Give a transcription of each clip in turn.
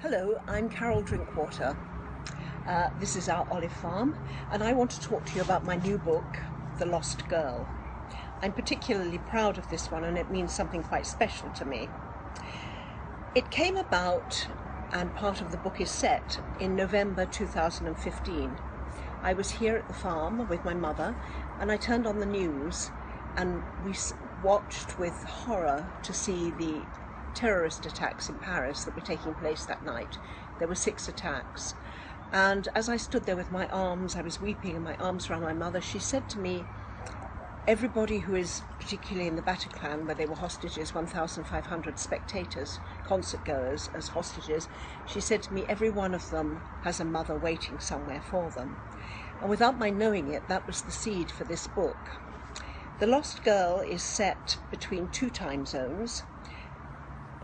Hello, I'm Carol Drinkwater. This is our olive farm, and I want to talk to you about my new book, The Lost Girl. I'm particularly proud of this one, and it means something quite special to me. It came about, and part of the book is set, in November 2015. I was here at the farm with my mother, and I turned on the news, and we watched with horror to see the terrorist attacks in Paris that were taking place that night. There were 6 attacks, and as I stood there with my arms, I was weeping and my arms around my mother, she said to me, everybody who is, particularly in the Bataclan where they were hostages, 1,500 spectators, concert goers as hostages, she said to me, every one of them has a mother waiting somewhere for them. And without my knowing it, that was the seed for this book. The Lost Girl is set between 2 time zones,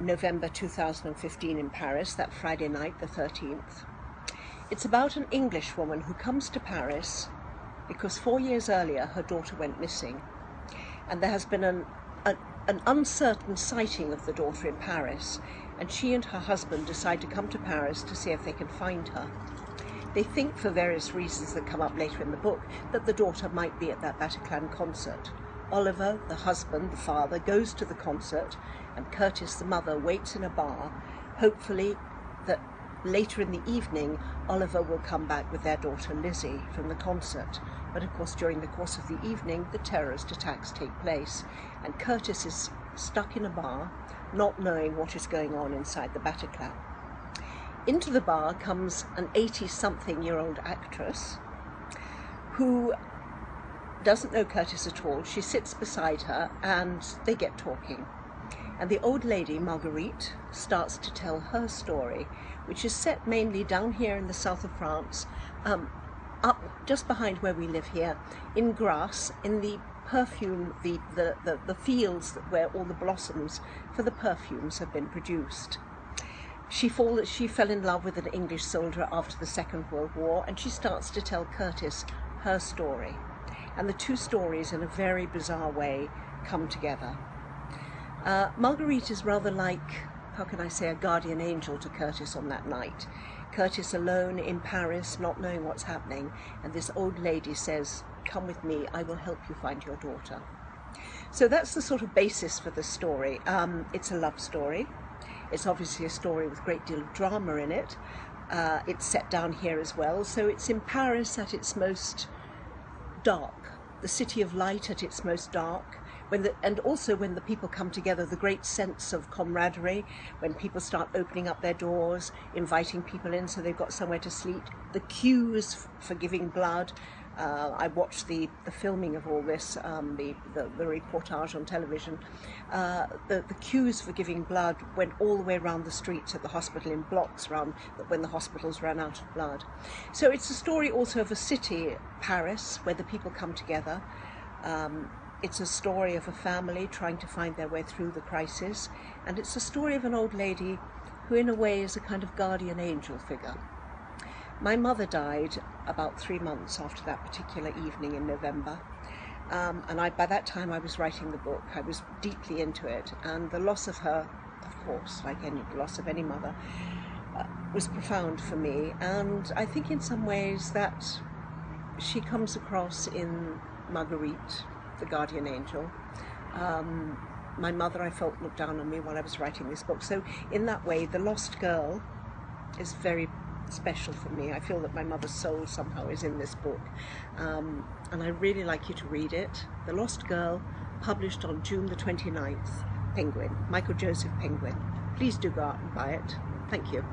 November 2015 in Paris, that Friday night, the 13th. It's about an English woman who comes to Paris because 4 years earlier her daughter went missing, and there has been an uncertain sighting of the daughter in Paris, and she and her husband decide to come to Paris to see if they can find her. They think, for various reasons that come up later in the book, that the daughter might be at that Bataclan concert. Oliver, the husband, the father, goes to the concert, and Kurtiz, the mother, waits in a bar, hopefully that later in the evening Oliver will come back with their daughter Lizzie from the concert. But of course during the course of the evening the terrorist attacks take place, and Kurtiz is stuck in a bar, not knowing what is going on inside the Bataclan. Into the bar comes an 80-something-year-old actress who doesn't know Kurtiz at all. She sits beside her and they get talking. And the old lady, Marguerite, starts to tell her story, which is set mainly down here in the south of France, up just behind where we live here, in Grasse, in the perfume, the fields where all the blossoms for the perfumes have been produced. She fell in love with an English soldier after the Second World War, and she starts to tell Kurtiz her story. And the 2 stories, in a very bizarre way, come together. Marguerite is rather like, how can I say, a guardian angel to Kurtiz on that night. Kurtiz alone in Paris, not knowing what's happening, and this old lady says, come with me, I will help you find your daughter. So that's the sort of basis for the story. It's a love story. It's obviously a story with a great deal of drama in it. It's set down here as well, so it's in Paris at its most dark, the city of light at its most dark, and also when the people come together, the great sense of camaraderie, when people start opening up their doors, inviting people in so they've got somewhere to sleep, the queues for giving blood. I watched the filming of all this, the reportage on television. The queues for giving blood went all the way around the streets at the hospital, in blocks around when the hospitals ran out of blood. So it's a story also of a city, Paris, where the people come together. It's a story of a family trying to find their way through the crisis, and it's a story of an old lady who in a way is a kind of guardian angel figure. My mother died about 3 months after that particular evening in November, and by that time I was writing the book. I was deeply into it, and the loss of her, of course, like the loss of any mother, was profound for me, and I think in some ways that she comes across in Marguerite, the guardian angel. My mother, I felt, looked down on me while I was writing this book, so in that way The Lost Girl is very special for me. I feel that my mother's soul somehow is in this book, and I really like you to read it. The Lost Girl, published on June the 29th, Penguin, Michael Joseph Penguin. Please do go out and buy it. Thank you.